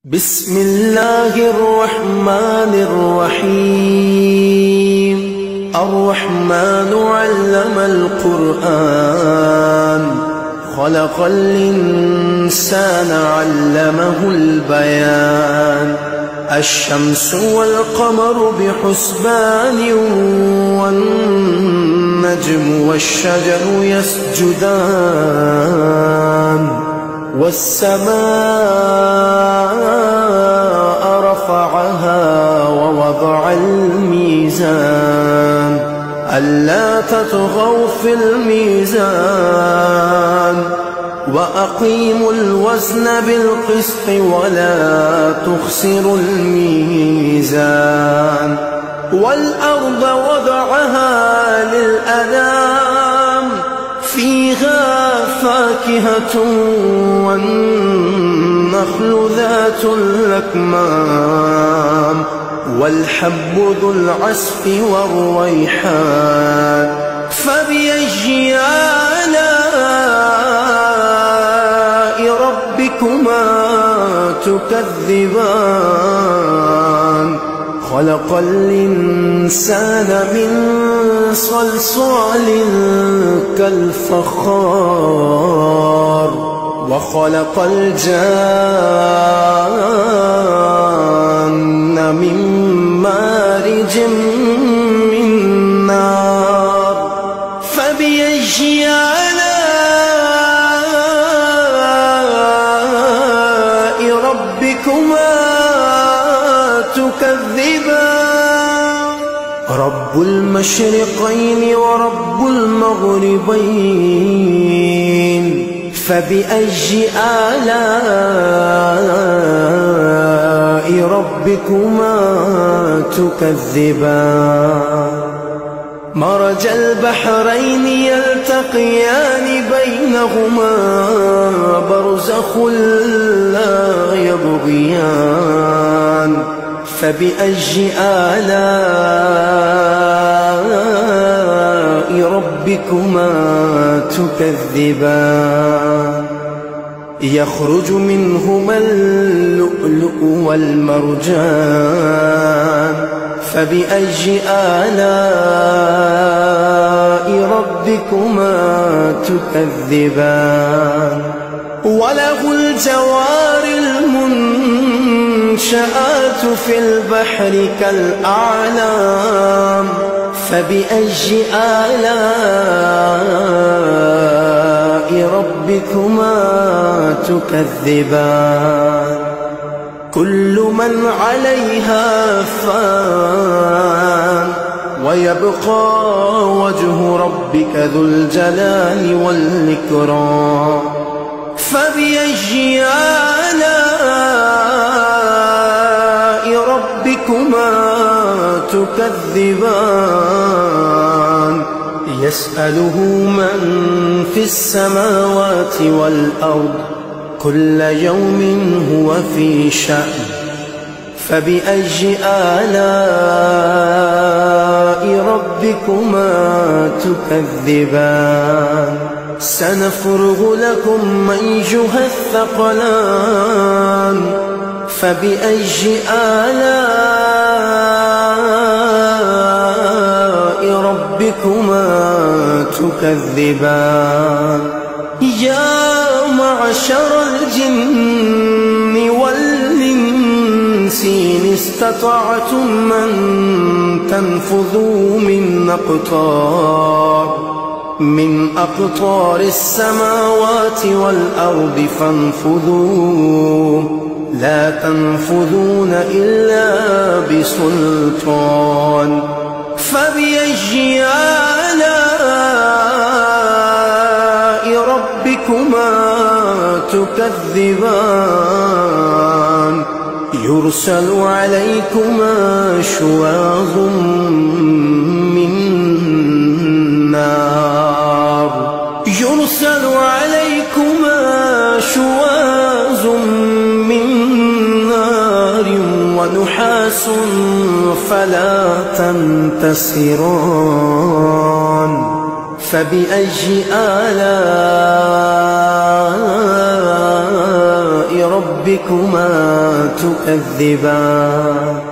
بسم الله الرحمن الرحيم. الرحمن علم القرآن، خلق الإنسان علمه البيان. الشمس والقمر بحسبان، والنجم والشجر يسجدان. والسماء رفعها ووضع الميزان، ألا تطغوا في الميزان. وأقيموا الوزن بالقسط ولا تخسروا الميزان. والأرض وضعها للأنام، فيها فاكهة والنخل ذات الأكمام، والحب ذو العصف والريحان. فبأي آلاء ربكما تكذبان؟ خلق الإنسان من صلصال كالفخار، وخلق الجان من مارج من نار. فبأي آلاء ربكما تكذبان؟ رب المشرقين ورب المغربين، فبأي آلاء ربكما تكذبان؟ مرج البحرين يلتقيان، بينهما برزخ لا يبغيان. فبأي آلاء ربكما تكذبان؟ يخرج منهما اللؤلؤ والمرجان. فبأي آلاء ربكما تكذبان؟ وله الجوار المنشآت في البحر كالأعلام. فبأي آلاء ربكما تكذبان؟ كل من عليها فان، ويبقى وجه ربك ذو الجلال والإكرام. فبأي آلاء ربكما تكذبان؟ يسأله من في السماوات والأرض، كل يوم هو في شأن. فبأي آلاء ربكما تكذبان؟ سنفرغ لكم أيها الثقلان. فبأي آلاء ربكما تكذبان؟ يا معشر الجن والإنس إن استطعتم أن تنفذوا من أقطار السماوات والأرض فانفذوا، لا تنفذون إلا بسلطان. فبأي آلاء ربكما تكذبان؟ يرسل عليكما شواظ من نار، يرسل عليكما شواظ من نار ونحاس فلا تنتصران. فبأي آلاء ربكما تكذبان